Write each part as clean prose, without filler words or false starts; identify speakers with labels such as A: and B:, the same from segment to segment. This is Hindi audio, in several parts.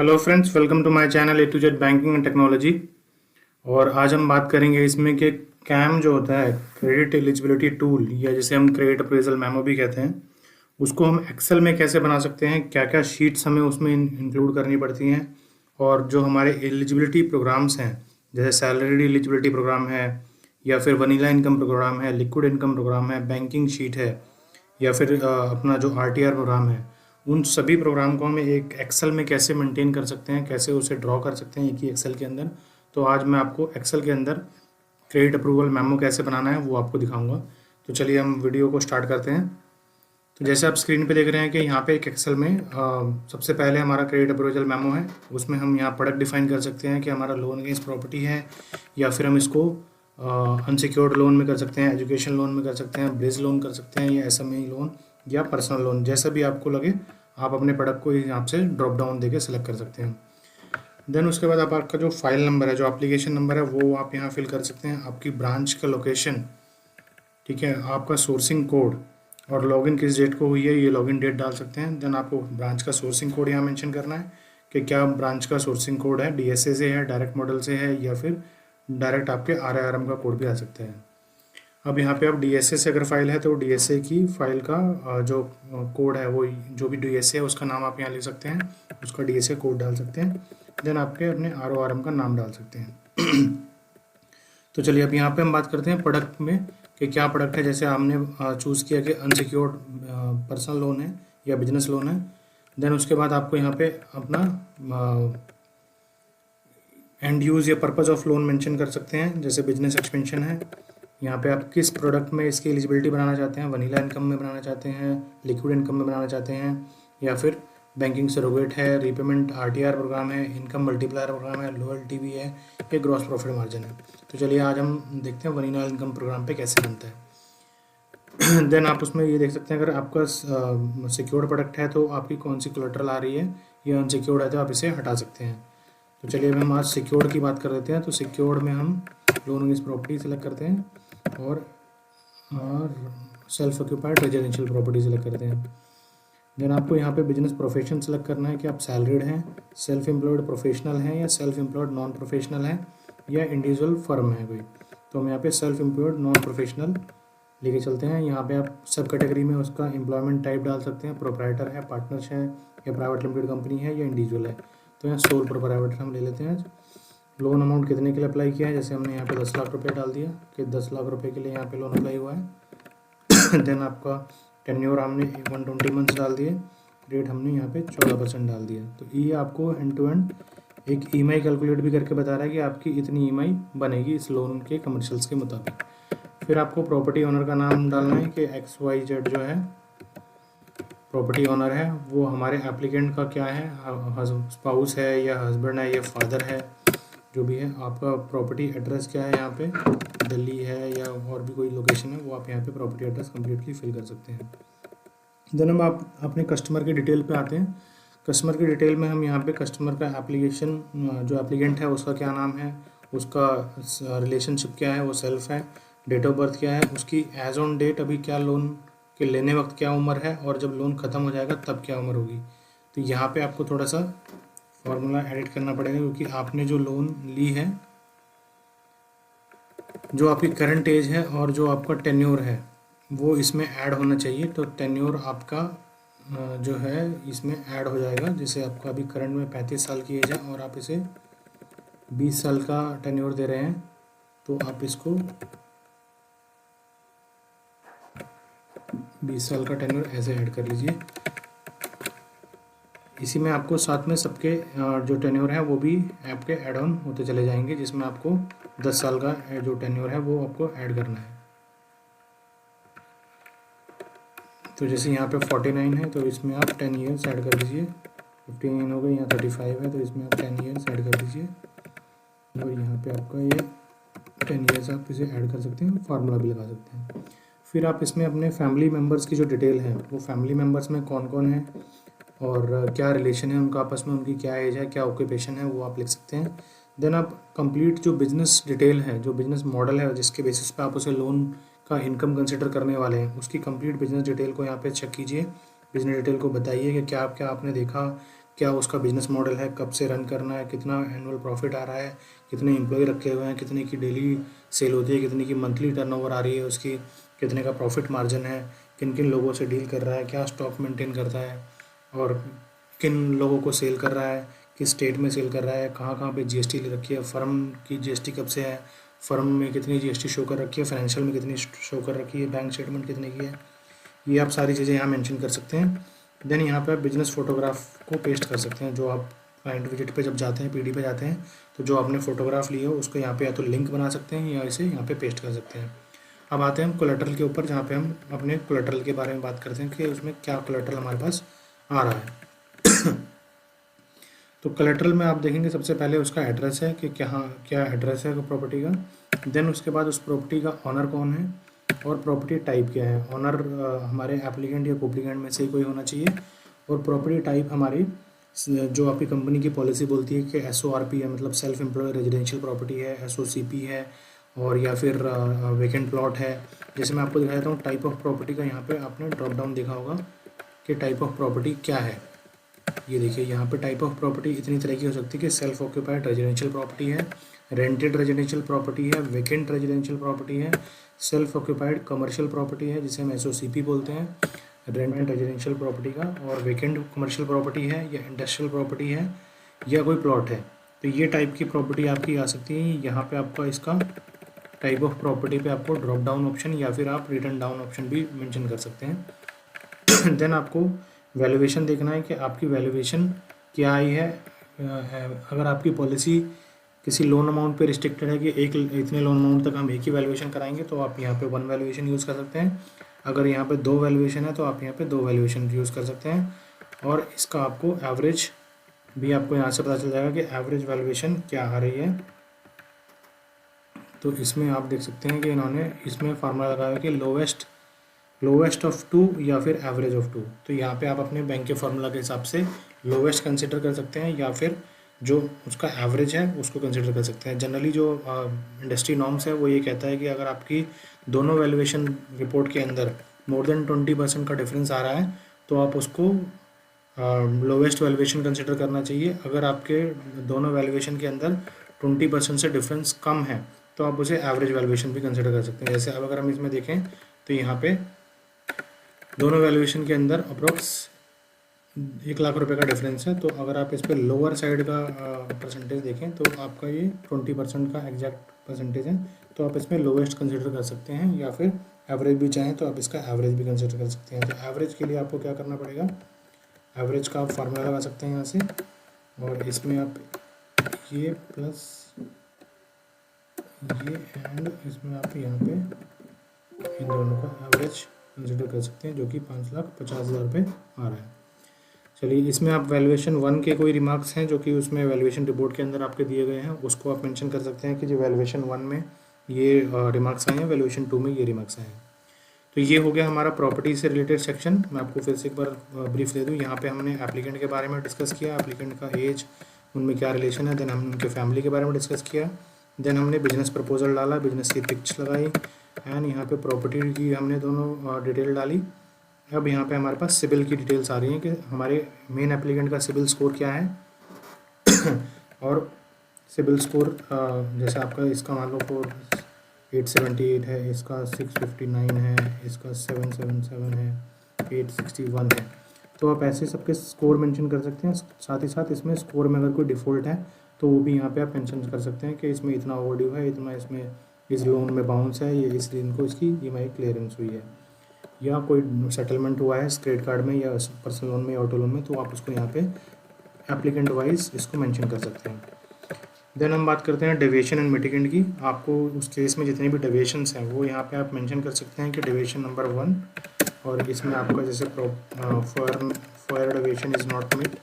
A: Hello friends, welcome to my channel A to Z banking and technology. और आज हम बात करेंगे इसमें कि कैम जो होता है, क्रेडिट एलिजिबिलिटी टूल, या जिसे हम क्रेडिट अप्रेजल मेमो भी कहते हैं, उसको हम एक्सेल में कैसे बना सकते हैं, क्या क्या शीट्स हमें उसमें इंक्लूड करनी पड़ती हैं, और जो हमारे एलिजिबिलिटी प्रोग्राम्स हैं जैसे सैलरी एलिजिबिलिटी प्रोग्राम है, या फिर वनीला इनकम प्रोग्राम है, लिक्विड इनकम प्रोग्राम है, बैंकिंग शीट है, या फिर अपना जो आरटीआर प्रोग्राम है, उन सभी प्रोग्राम को हम एक एक्सेल में कैसे मेंटेन कर सकते हैं, कैसे उसे ड्रॉ कर सकते हैं एक ही एक्सेल के अंदर। तो आज मैं आपको एक्सेल के अंदर क्रेडिट अप्रूवल मेमो कैसे बनाना है वो आपको दिखाऊंगा। तो चलिए हम वीडियो को स्टार्ट करते हैं। तो जैसे आप स्क्रीन पे देख रहे हैं कि यहाँ पे एक एक्सेल में सबसे पहले हमारा क्रेडिट अप्रूवल मेमो है। उसमें हम यहाँ प्रोडक्ट डिफाइन कर सकते हैं कि हमारा लोन अगेंस्ट प्रॉपर्टी है, या फिर हम इसको अनसिक्योर्ड लोन में कर सकते हैं, एजुकेशन लोन में कर सकते हैं, ब्रिज लोन कर सकते हैं, या एसएमई लोन या पर्सनल लोन, जैसा भी आपको लगे आप अपने प्रोडक्ट को यहाँ से ड्रॉप डाउन देके सिलेक्ट कर सकते हैं। देन उसके बाद आपका जो फाइल नंबर है, जो एप्लीकेशन नंबर है, वो आप यहाँ फिल कर सकते हैं। आपकी ब्रांच का लोकेशन, ठीक है, आपका सोर्सिंग कोड, और लॉगिन किस डेट को हुई है ये लॉगिन डेट डाल सकते हैं। देन आपको ब्रांच का सोर्सिंग कोड यहाँ मेंशन करना है कि क्या ब्रांच का सोर्सिंग कोड है, डीएसए से है, डायरेक्ट मॉडल से है, या फिर डायरेक्ट आपके आरआरएम का कोड भी आ सकता है। अब यहाँ पे आप डीएसए से अगर फाइल है तो डीएसए की फाइल का जो कोड है, वो जो भी डीएसए है उसका नाम आप यहाँ लिख सकते हैं, उसका डीएसए कोड डाल सकते हैं। देन आपके अपने आरओआरएम का नाम डाल सकते हैं। तो चलिए अब यहाँ पे हम बात करते हैं प्रोडक्ट में कि क्या प्रोडक्ट है। जैसे हमने चूज़ किया कि अनसिक्योर्ड पर्सनल लोन है या बिजनेस लोन है। देन उसके बाद आपको यहाँ पे अपना एंड यूज़ या पर्पज़ ऑफ लोन मेंशन कर सकते हैं। जैसे बिजनेस एक्सपेंशन है, यहाँ पे आप किस प्रोडक्ट में इसकी एलिजिबिलिटी बनाना चाहते हैं, वनीला इनकम में बनाना चाहते हैं, लिक्विड इनकम में बनाना चाहते हैं, या फिर बैंकिंग सरोगेट है, रीपेमेंट आरटीआर प्रोग्राम है, इनकम मल्टीप्लायर प्रोग्राम है, लॉयल्टी भी है, या ग्रॉस प्रॉफिट मार्जिन है। तो चलिए आज हम देखते हैं वनीला इनकम प्रोग्राम पे कैसे बनता है। देन आप उसमें ये देख सकते हैं अगर आपका सिक्योर्ड प्रोडक्ट है तो आपकी कौन सी कोलेटरल आ रही है, या अनसिक्योर्ड है तो आप इसे हटा सकते हैं। तो चलिए हम आज सिक्योर्ड की बात कर लेते हैं। तो सिक्योर्ड में हम लोन अगेंस्ट प्रॉपर्टी सेलेक्ट करते हैं और self occupied residential property select करते हैं। देन आपको यहाँ पे बिजनेस प्रोफेशन सेलेक्ट करना है कि आप सैलरीड हैं, सेल्फ एम्प्लॉयड प्रोफेशनल हैं, या सेल्फ एम्प्लॉयड नॉन प्रोफेशनल हैं, या इंडिविजुअल फर्म है कोई। तो हम यहाँ पे सेल्फ एम्प्लॉयड नॉन प्रोफेशनल लेके चलते हैं। यहाँ पे आप सब कैटेगरी में उसका एम्प्लॉयमेंट टाइप डाल सकते हैं, प्रोप्राइटर है, पार्टनर्स है, या प्राइवेट लिमिटेड कंपनी है, या इंडिविजुअल है। तो यहाँ सोल प्रोप्राइटर हम ले लेते हैं। लोन अमाउंट कितने के लिए अप्लाई किया है, जैसे हमने यहाँ पे 10 लाख रुपए डाल दिया कि 10 लाख रुपए के लिए यहाँ पे लोन अप्लाई हुआ है। देन आपका टेन्योर हमने 120 मंथ्स डाल दिए, रेट हमने यहाँ पे 14% डाल दिया। तो ये आपको एंड टू एंड एक ईएमआई कैलकुलेट भी करके बता रहा है कि आपकी इतनी ईएमआई बनेगी इस लोन के कमर्शियल्स के मुताबिक। फिर आपको प्रॉपर्टी ओनर का नाम डालना है कि XYZ जो है प्रॉपर्टी ओनर है, वो हमारे एप्लीकेंट का क्या है, स्पाउस है, या हस्बैंड है, या फादर है, जो भी है। आपका प्रॉपर्टी एड्रेस क्या है, यहाँ पे दिल्ली है या और भी कोई लोकेशन है, वो आप यहाँ पे प्रॉपर्टी एड्रेस कम्प्लीटली फिल कर सकते हैं। देन हम आप अपने कस्टमर की डिटेल पे आते हैं। कस्टमर की डिटेल में हम यहाँ पे कस्टमर का एप्लीकेशन, जो एप्लीकेंट है उसका क्या नाम है, उसका रिलेशनशिप क्या है, वो सेल्फ है, डेट ऑफ बर्थ क्या है, उसकी एज ऑन डेट अभी क्या लोन के लेने वक्त क्या उम्र है, और जब लोन ख़त्म हो जाएगा तब क्या उम्र होगी। तो यहाँ पे आपको थोड़ा सा फॉर्मूला एडिट करना पड़ेगा, क्योंकि आपने जो लोन ली है, जो आपकी करंट एज है और जो आपका टेन्योर है वो इसमें ऐड होना चाहिए। तो टेन्योर आपका जो है इसमें ऐड हो जाएगा। जैसे आपका अभी करंट में 35 साल की एज है और आप इसे 20 साल का टेन्योर दे रहे हैं, तो आप इसको 20 साल का टेन्योर ऐसे ऐड कर लीजिए। इसी में आपको साथ में सबके जो टेन्योर है वो भी आपके ऐड ऑन होते चले जाएंगे, जिसमें आपको 10 साल का जो टेन्योर है वो आपको ऐड करना है। तो जैसे यहाँ पे 49 है तो इसमें आप 10 ईयर्स ऐड कर दीजिए। 59 हो गई, यहाँ 35 है तो इसमें आप 10 ईयर्स ऐड कर दीजिए, और यहाँ पे आपका ये 10 ईयर्स आप इसे ऐड कर सकते हैं, फार्मूला भी लगा सकते हैं। फिर आप इसमें अपने फैमिली मेम्बर्स की जो डिटेल है, वो फैमिली मेम्बर्स में कौन कौन है और क्या रिलेशन है उनका आपस में, उनकी क्या एज है, क्या ऑक्यूपेशन है, वो आप लिख सकते हैं। देन आप कंप्लीट जो बिजनेस डिटेल है, जो बिजनेस मॉडल है जिसके बेसिस पे आप उसे लोन का इनकम कंसिडर करने वाले हैं, उसकी कंप्लीट बिजनेस डिटेल को यहाँ पे चेक कीजिए। बिजनेस डिटेल को बताइए कि क्या क्या आपने देखा, क्या उसका बिजनेस मॉडल है, कब से रन करना है, कितना एनुअल प्रॉफिट आ रहा है, कितने एम्प्लॉय रखे हुए हैं, कितने की डेली सेल होती है, कितने की मंथली टर्नओवर आ रही है उसकी, कितने का प्रॉफिट मार्जिन है, किन किन लोगों से डील कर रहा है, क्या स्टॉक मेंटेन करता है, और किन लोगों को सेल कर रहा है, किस स्टेट में सेल कर रहा है, कहाँ कहाँ पे जीएसटी ले रखी है, फर्म की जीएसटी कब से है, फर्म में कितनी जीएसटी शो कर रखी है, फाइनेंशियल में कितनी शो कर रखी है, बैंक स्टेटमेंट कितने की है, ये आप सारी चीज़ें यहाँ मेंशन कर सकते हैं। देन यहाँ पे आप बिजनेस फोटोग्राफ को पेस्ट कर सकते हैं। जो आप क्लाइंट विजिट पे जब जाते हैं, पीडी पे जाते हैं, तो जो आपने फोटोग्राफ ली है उसको यहाँ पे या तो लिंक बना सकते हैं या इसे यहाँ पे पेस्ट कर सकते हैं। अब आते हैं हम कोलेटरल के ऊपर, जहाँ पे हम अपने कोलेटरल के बारे में बात करते हैं कि उसमें क्या कोलेटरल हमारे पास आ रहा है। तो कोलेटरल में आप देखेंगे सबसे पहले उसका एड्रेस है कि क्या एड्रेस है प्रॉपर्टी का। देन उसके बाद उस प्रॉपर्टी का ऑनर कौन है और प्रॉपर्टी टाइप क्या है। ऑनर हमारे एप्लीकेंट या कोप्लीकेंट में से ही कोई होना चाहिए, और प्रॉपर्टी टाइप हमारी जो आपकी कंपनी की पॉलिसी बोलती है कि SORP है, मतलब सेल्फ एम्प्लॉय रेजिडेंशियल प्रॉपर्टी है, SOCP है, और या फिर वेकेंट प्लॉट है। जैसे मैं आपको दिखा देता हूँ टाइप ऑफ प्रॉपर्टी का। यहाँ पे आपने ड्रॉप डाउन देखा होगा कि टाइप ऑफ प्रॉपर्टी क्या है। ये देखिए यहाँ पे टाइप ऑफ प्रॉपर्टी इतनी तरह की हो सकती है कि सेल्फ ऑक्यूपाइड रेजिडेंशियल प्रॉपर्टी है, रेंटेड रेजिडेंशियल प्रॉपर्टी है, वेकेंट रेजिडेंशियल प्रॉपर्टी है, सेल्फ ऑक्यूपाइड कमर्शियल प्रॉपर्टी है जिसे हम SOCP बोलते हैं, रेंट रेजिडेंशियल प्रॉपर्टी का, और वेकेंट कमर्शियल प्रॉपर्टी है या इंडस्ट्रियल प्रॉपर्टी है या कोई प्लॉट है। तो ये टाइप की प्रॉपर्टी आपकी आ सकती है। यहाँ पे आपका इसका टाइप ऑफ प्रॉपर्टी पे आपको ड्रॉप डाउन ऑप्शन या फिर आप रिटर्न डाउन ऑप्शन भी मेंशन कर सकते हैं। देन आपको वैल्यूएशन देखना है कि आपकी वैल्यूएशन क्या आई है। अगर आपकी पॉलिसी किसी लोन अमाउंट पे रिस्ट्रिक्टेड है कि इतने लोन अमाउंट तक हम एक ही वैल्यूएशन कराएंगे, तो आप यहाँ पे 1 वैल्यूएशन यूज़ कर सकते हैं। अगर यहाँ पे 2 वैल्यूएशन है तो आप यहाँ पे 2 वैल्यूएशन यूज़ कर सकते हैं। और इसका आपको एवरेज भी आपको यहाँ से पता चल जाएगा कि एवरेज वैल्यूएशन क्या आ रही है। तो इसमें आप देख सकते हैं कि इन्होंने इसमें फार्मूला लगाया कि लोवेस्ट ऑफ 2 या फिर एवरेज ऑफ 2। तो यहाँ पे आप अपने बैंक के फार्मूला के हिसाब से लोवेस्ट कंसिडर कर सकते हैं या फिर जो उसका एवरेज है उसको कंसिडर कर सकते हैं। जनरली जो इंडस्ट्री नॉर्म्स है वो ये कहता है कि अगर आपकी दोनों वैल्यूएशन रिपोर्ट के अंदर मोर देन 20% का डिफरेंस आ रहा है तो आप उसको लोवेस्ट वैल्यूएशन कंसिडर करना चाहिए। अगर आपके दोनों वैल्यूएशन के अंदर 20% से डिफरेंस कम है तो आप उसे एवरेज वैल्यूएशन भी कंसिडर कर सकते हैं। जैसे अब अगर हम इसमें देखें तो यहाँ पे दोनों वैल्यूएशन के अंदर अप्रोक्स 1 लाख रुपए का डिफरेंस है। तो अगर आप इस पर लोअर साइड का परसेंटेज देखें तो आपका ये 20% का एग्जैक्ट परसेंटेज है। तो आप इसमें लोवेस्ट कंसिडर कर सकते हैं या फिर एवरेज भी चाहें तो आप इसका एवरेज भी कंसिडर कर सकते हैं। तो एवरेज के लिए आपको क्या करना पड़ेगा, एवरेज का आप फार्मूला लगा सकते हैं यहाँ से, और इसमें आप ये प्लस ये एंड इसमें आप यहाँ पे इन दोनों का एवरेज कंसिडर कर सकते हैं जो कि 5,50,000 रुपये आ रहा है। चलिए इसमें आप वैल्यूएशन 1 के कोई रिमार्क्स हैं जो कि उसमें वैल्यूएशन रिपोर्ट के अंदर आपके दिए गए हैं, उसको आप मेंशन कर सकते हैं कि जो वैल्यूएशन 1 में ये रिमार्क्स आए हैं, वैल्यूएशन 2 में ये रिमार्क्स आए हैं। तो ये हो गया हमारा प्रॉपर्टी से रिलेटेड सेक्शन। मैं आपको फिर से एक बार ब्रीफ दे दूँ। यहाँ पे हमने एप्लीकेंट के बारे में डिस्कस किया, एप्लीकेंट का एज, उनमें क्या रिलेशन है। देन हमने उनके फैमिली के बारे में डिस्कस किया। देन हमने बिजनेस प्रपोजल डाला, बिजनेस की पिक्च लगाई, एंड यहाँ पे प्रॉपर्टी की हमने दोनों डिटेल डाली। अब यहाँ पे हमारे पास सिबिल की डिटेल्स आ रही हैं कि हमारे मेन एप्लीकेंट का सिबिल स्कोर क्या है। और सिबिल स्कोर जैसे आपका इसका मान लो 878 है, इसका 659 है, इसका 777 है, 861 है। तो आप ऐसे सबके स्कोर मेंशन कर सकते हैं। साथ ही साथ इसमें स्कोर में अगर कोई डिफ़ॉल्ट है तो वो भी यहाँ पे आप मेंशन कर सकते हैं कि इसमें इतना ओवरड्यू है, इतना इसमें इस लोन में बाउंस है, ये इस दिन को इसकी EMI क्लियरेंस हुई है, या कोई सेटलमेंट हुआ है क्रेडिट कार्ड में या पर्सनल लोन में या ऑटो लोन में, तो आप उसको यहाँ पे एप्लीकेंट वाइज इसको मेंशन कर सकते हैं। देन हम बात करते हैं डेविएशन एंड मिटिगेंट की। आपको उस केस में जितने भी डेविएशंस हैं वो यहाँ पे आप मेंशन कर सकते हैं कि डेविएशन नंबर 1, और इसमें आपका जैसे for deviation is not met,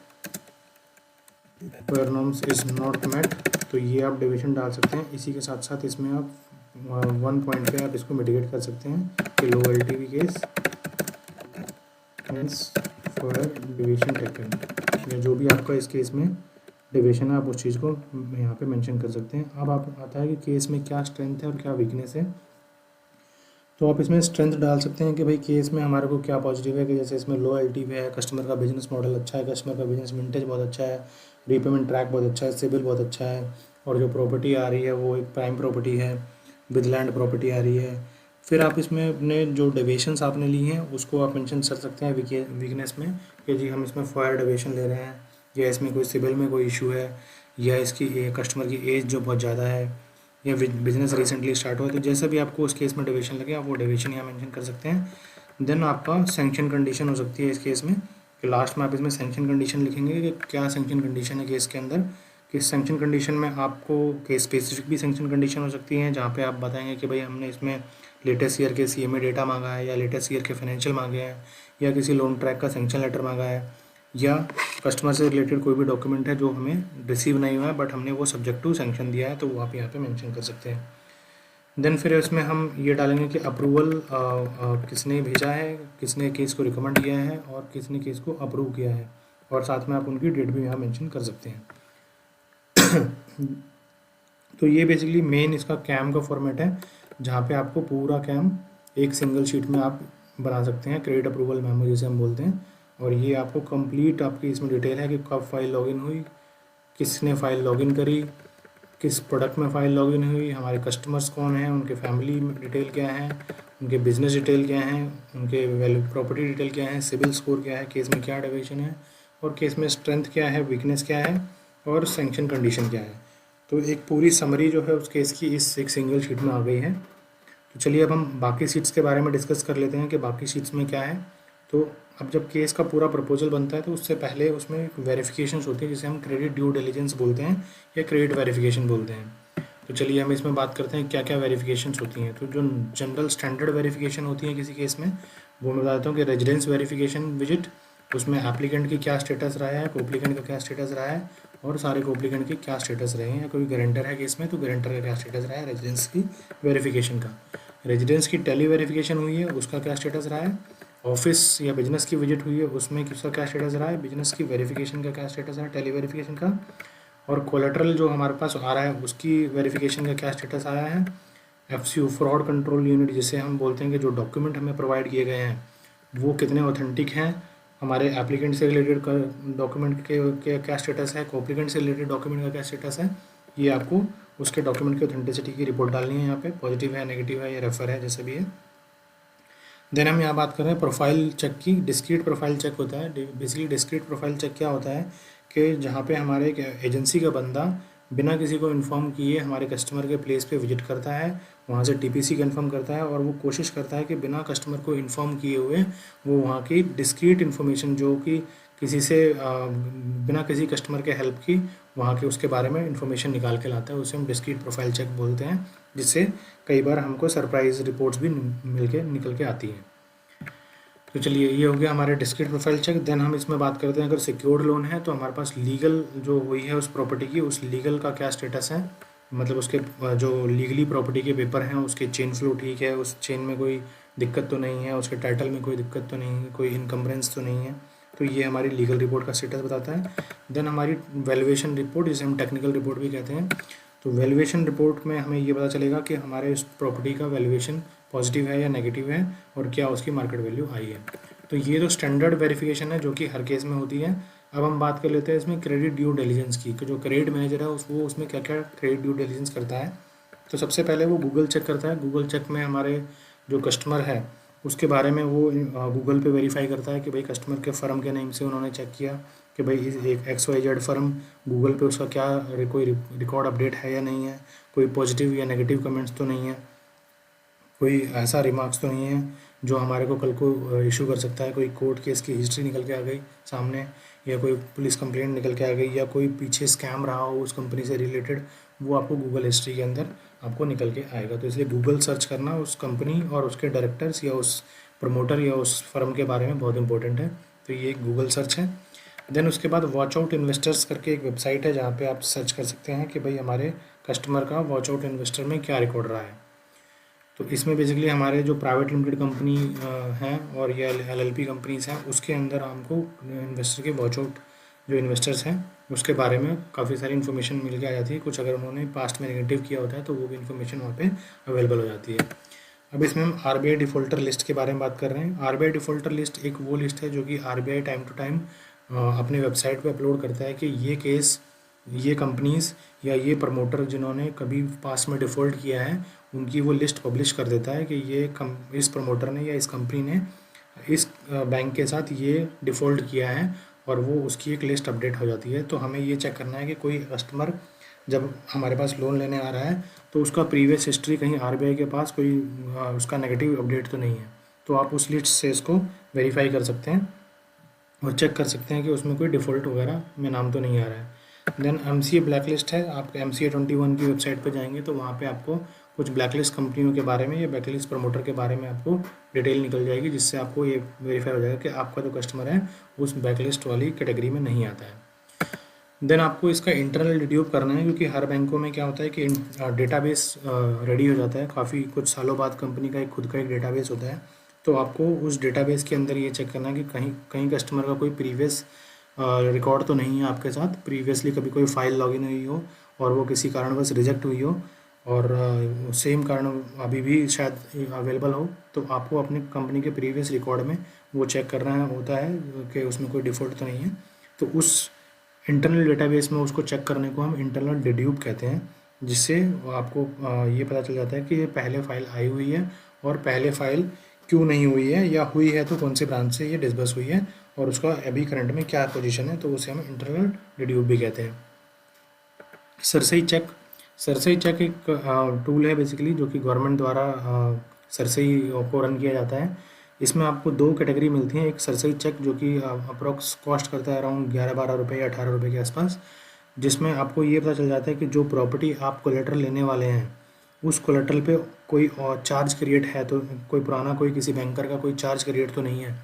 A: for norms is not met, तो ये आप डेविएशन डाल सकते हैं। इसी के साथ साथ इसमें आप 1 पॉइंट पे आप इसको मिटिगेट कर सकते हैं कि लो LTV case hence for deviation taken, या जो भी आपका इस केस में डेविएशन है आप उस चीज़ को यहाँ पे मेंशन कर सकते हैं। अब आप आता है कि केस में क्या स्ट्रेंथ है और क्या वीकनेस है। तो आप इसमें स्ट्रेंथ डाल सकते हैं कि भाई केस में हमारे को क्या पॉजिटिव है, कि जैसे इसमें लो एलटीवी है, कस्टमर का बिजनेस मॉडल अच्छा है, कस्टमर का बिजनेस विंटेज बहुत अच्छा है, रीपेमेंट ट्रैक बहुत अच्छा है, सिबिल बहुत अच्छा है, और जो प्रॉपर्टी आ रही है वो एक प्राइम प्रॉपर्टी है, विद लैंड प्रॉपर्टी आ रही है। फिर आप इसमें अपने जो डेविएशंस आपने ली हैं उसको आप मेंशन कर सकते हैं वीकनेस में, कि जी हम इसमें फायर डेविएशन ले रहे हैं, या इसमें कोई सिबिल में कोई इशू है, या इसकी कस्टमर की एज जो बहुत ज़्यादा है, या बिजनेस रिसेंटली स्टार्ट हुआ है। तो जैसा भी आपको उस केस में डेविएशन लगे आप वो डेविएशन यहाँ मेंशन कर सकते हैं। देन आपका सैंक्शन कंडीशन हो सकती है इस केस में, कि लास्ट में आप इसमें सैंक्शन कंडीशन लिखेंगे कि क्या सैंक्शन कंडीशन है केस के अंदर। कि सैंक्शन कंडीशन में आपको केस स्पेसिफिक भी सैंक्शन कंडीशन हो सकती है, जहाँ पे आप बताएंगे कि भाई हमने इसमें लेटेस्ट ईयर के सीएमए डेटा मांगा है, या लेटेस्ट ईयर के फाइनेंशियल मांगे हैं, या किसी लोन ट्रैक का सैंक्शन लेटर मांगा है, या कस्टमर से रिलेटेड कोई भी डॉक्यूमेंट है जो हमें रिसीव नहीं हुआ है बट हमने वो सब्जेक्ट टू सैंक्शन दिया है, तो वो आप यहाँ पे मेंशन कर सकते हैं। देन फिर इसमें हम ये डालेंगे कि अप्रूवल किसने भेजा है, किसने केस को रिकमेंड किया है, और किसने केस को अप्रूव किया है, और साथ में आप उनकी डेट भी यहाँ मेंशन कर सकते हैं। तो ये बेसिकली मेन इसका कैम का फॉर्मेट है, जहाँ पे आपको पूरा कैम एक सिंगल शीट में आप बना सकते हैं, क्रेडिट अप्रूवल मेमो जिसे हम बोलते हैं। और ये आपको कंप्लीट आपकी इसमें डिटेल है कि कब फाइल लॉगिन हुई, किसने फ़ाइल लॉगिन करी, किस प्रोडक्ट में फ़ाइल लॉगिन हुई, हमारे कस्टमर्स कौन हैं, उनके फैमिली डिटेल क्या है, उनके बिजनेस डिटेल क्या हैं, उनके वैल्यू प्रॉपर्टी डिटेल क्या है, सिबिल स्कोर क्या है, केस में क्या डेविएशन है, और केस में स्ट्रेंथ क्या है, वीकनेस क्या है, और सैंक्शन कंडीशन क्या है। तो एक पूरी समरी जो है उस केस की इस एक सिंगल शीट में आ गई है। तो चलिए अब हम बाकी शीट्स के बारे में डिस्कस कर लेते हैं कि बाकी शीट्स में क्या है। तो अब जब केस का पूरा प्रपोजल बनता है तो उससे पहले उसमें वेरिफिकेशंस होती है, जिसे हम क्रेडिट ड्यू डिलिजेंस बोलते हैं या क्रेडिट वेरिफिकेशन बोलते हैं। तो चलिए हम इसमें बात करते हैं क्या क्या वेरिफिकेशंस होती हैं। तो जो जनरल स्टैंडर्ड वेरिफिकेशन होती है किसी केस में, वो मैं बताता हूँ कि रेजिडेंस वेरिफिकेशन विजिट, उसमें एप्लीकेंट की क्या स्टेटस रहा है, कोप्लीकेंट का क्या स्टेटस रहा है, और सारे कोप्लीकेंट के क्या स्टेटस रहे हैं, या कोई गारंटर है केस में तो गारंटर का क्या स्टेटस रहा है रेजिडेंस की वेरिफिकेशन का। रेजिडेंस की टेली वेरिफिकेशन हुई है उसका क्या स्टेटस रहा है, ऑफिस या बिजनेस की विजिट हुई है उसमें किसका क्या स्टेटस रहा है, बिजनेस की वेरिफिकेशन का क्या स्टेटस है टेली वेरिफिकेशन का, और कोलेटरल जो हमारे पास आ रहा है उसकी वेरिफिकेशन का क्या स्टेटस आया है। एफसीयू फ्रॉड कंट्रोल यूनिट जिसे हम बोलते हैं कि जो डॉक्यूमेंट हमें प्रोवाइड किए गए हैं वो कितने ऑथेंटिक हैं, हमारे एप्लीकेंट से रिलेटेड डॉक्यूमेंट के क्या स्टेटस है, कोप्लीकेंट से रिलेटेड डॉक्यूमेंट का क्या स्टेटस है। ये आपको उसके डॉक्यूमेंट की ऑथेंटिसिटी की रिपोर्ट डालनी है, यहाँ पे पॉजिटिव है, नेगेटिव है, या रेफर है, जैसे भी है। देन हम यहाँ बात कर रहे हैं प्रोफाइल चेक की। डिस्क्रीट प्रोफाइल चेक होता है, बेसिकली डिस्क्रीट प्रोफाइल चेक क्या होता है कि जहाँ पे हमारे एक एजेंसी का बंदा बिना किसी को इन्फॉर्म किए हमारे कस्टमर के प्लेस पे विजिट करता है, वहाँ से टीपीसी कंफर्म करता है, और वो कोशिश करता है कि बिना कस्टमर को इन्फॉर्म किए हुए वो वहाँ की डिस्क्रीट इन्फॉर्मेशन जो कि किसी से बिना किसी कस्टमर के हेल्प की वहाँ के उसके बारे में इन्फॉर्मेशन निकाल के लाता है, उसे हम डिस्क्रीट प्रोफाइल चेक बोलते हैं, जिससे कई बार हमको सरप्राइज रिपोर्ट्स भी निकल के आती हैं। तो चलिए ये हो गया हमारे डिस्क्रीट प्रोफाइल चेक। देन हम इसमें बात करते हैं अगर सिक्योर्ड लोन है तो हमारे पास लीगल जो हुई है उस प्रॉपर्टी की, उस लीगल का क्या स्टेटस है, मतलब उसके जो लीगली प्रॉपर्टी के पेपर हैं उसके चेन फ्लो ठीक है, उस चेन में कोई दिक्कत तो नहीं है, उसके टाइटल में कोई दिक्कत तो नहीं है, कोई इनकम्बरेंस तो नहीं है। तो ये हमारी लीगल रिपोर्ट का स्टेटस बताता है। देन हमारी वैल्यूएशन रिपोर्ट जिसे हम टेक्निकल रिपोर्ट भी कहते हैं। तो वैल्यूएशन रिपोर्ट में हमें ये पता चलेगा कि हमारे उस प्रॉपर्टी का वैल्यूएशन पॉजिटिव है या नेगेटिव है, और क्या उसकी मार्केट वैल्यू आई है। तो ये तो स्टैंडर्ड वेरिफिकेशन है जो कि हर केस में होती है। अब हम बात कर लेते हैं इसमें क्रेडिट ड्यू डिलिजेंस की, कि जो क्रेडिट मैनेजर है वो उसमें क्या क्या क्रेडिट ड्यू डिलिजेंस करता है। तो सबसे पहले वो गूगल चेक करता है। गूगल चेक में हमारे जो कस्टमर है उसके बारे में वो गूगल पे वेरीफाई करता है कि भाई कस्टमर के फर्म के नेम से उन्होंने चेक किया कि भाई एक XYZ फर्म गूगल पे उसका क्या कोई रिकॉर्ड अपडेट है या नहीं है, कोई पॉजिटिव या नेगेटिव कमेंट्स तो नहीं है, कोई ऐसा रिमार्क्स तो नहीं है जो हमारे को कल को इशू कर सकता है, कोई कोर्ट केस की हिस्ट्री निकल के आ गई सामने, या कोई पुलिस कंप्लेंट निकल के आ गई, या कोई पीछे स्कैम रहा हो उस कंपनी से रिलेटेड, वो आपको गूगल हिस्ट्री के अंदर आपको निकल के आएगा। तो इसलिए गूगल सर्च करना उस कंपनी और उसके डायरेक्टर्स या उस प्रमोटर या उस फर्म के बारे में बहुत इंपॉर्टेंट है। तो ये एक गूगल सर्च है। देन उसके बाद वॉच आउट इन्वेस्टर्स करके एक वेबसाइट है जहाँ पे आप सर्च कर सकते हैं कि भाई हमारे कस्टमर का वॉच आउट इन्वेस्टर में क्या रिकॉर्ड रहा है। तो इसमें बेसिकली हमारे जो प्राइवेट लिमिटेड कंपनी हैं और ये LLP कंपनीज़ हैं उसके अंदर हमको इन्वेस्टर के वॉच आउट जो इन्वेस्टर्स हैं उसके बारे में काफ़ी सारी इन्फॉर्मेशन मिल के आ जाती है। कुछ अगर उन्होंने पास्ट में नेगेटिव किया होता है तो वो भी इन्फॉर्मेशन वहाँ पे अवेलेबल हो जाती है। अब इसमें हम आरबीआई डिफ़ॉल्टर लिस्ट के बारे में बात कर रहे हैं। आरबीआई डिफ़ॉल्टर लिस्ट एक वो लिस्ट है जो कि आरबीआई टाइम टू टाइम अपने वेबसाइट पे अपलोड करता है कि ये केस, ये कंपनीज़ या ये प्रमोटर जिन्होंने कभी पास्ट में डिफ़ॉल्ट किया है, उनकी वो लिस्ट पब्लिश कर देता है कि इस प्रमोटर ने या इस कंपनी ने इस बैंक के साथ ये डिफ़ॉल्ट किया है, और वो उसकी एक लिस्ट अपडेट हो जाती है। तो हमें ये चेक करना है कि कोई कस्टमर जब हमारे पास लोन लेने आ रहा है तो उसका प्रीवियस हिस्ट्री कहीं आरबीआई के पास कोई उसका नेगेटिव अपडेट तो नहीं है। तो आप उस लिस्ट से इसको वेरीफाई कर सकते हैं और चेक कर सकते हैं कि उसमें कोई डिफ़ॉल्ट वगैरह में नाम तो नहीं आ रहा है। देन एमसीए ब्लैक लिस्ट है। आप MCA 21 की वेबसाइट पर जाएंगे तो वहाँ पे आपको कुछ ब्लैकलिस्ट कंपनियों के बारे में या ब्लैकलिस्ट प्रमोटर के बारे में आपको डिटेल निकल जाएगी, जिससे आपको ये वेरीफाई हो जाएगा कि आपका जो कस्टमर है उस ब्लैकलिस्ट वाली कैटेगरी में नहीं आता है। देन आपको इसका इंटरनल डिड्यूब करना है, क्योंकि हर बैंकों में क्या होता है कि डेटाबेस रेडी हो जाता है काफ़ी कुछ सालों बाद। कंपनी का एक खुद का एक डेटाबेस होता है, तो आपको उस डेटाबेस के अंदर ये चेक करना है कि कहीं कहीं कस्टमर का कोई प्रीवियस रिकॉर्ड तो नहीं है आपके साथ, प्रीवियसली कभी कोई फाइल लॉगिन हुई हो और वो किसी कारणवश रिजेक्ट हुई हो, और सेम कारण अभी भी शायद अवेलेबल हो, तो आपको अपनी कंपनी के प्रीवियस रिकॉर्ड में वो चेक करना होता है कि उसमें कोई डिफ़ॉल्ट तो नहीं है। तो उस इंटरनल डेटाबेस में उसको चेक करने को हम इंटरनल डिड्यूब कहते हैं, जिससे आपको ये पता चल जाता है कि ये पहले फाइल आई हुई है और पहले फाइल क्यों नहीं हुई है, या हुई है तो कौन से ब्रांच से ये डिसबर्स हुई है और उसका अभी करंट में क्या पोजीशन है, तो उसे हम इंटरनल डिड्यूब भी कहते हैं। सरसई चेक। सरसई चेक एक टूल है बेसिकली जो कि गवर्नमेंट द्वारा सरसई को रन किया जाता है। इसमें आपको दो कैटेगरी मिलती हैं। एक सरसई चेक जो कि अप्रोक्स कॉस्ट करता है अराउंड 11-12 रुपये या 18 रुपये के आसपास, जिसमें आपको ये पता चल जाता है कि जो प्रॉपर्टी आप कोलेटरल लेने वाले हैं उस कोलेटरल पे कोई और चार्ज क्रिएट है, तो कोई पुराना कोई किसी बैंकर का कोई चार्ज क्रिएट तो नहीं है।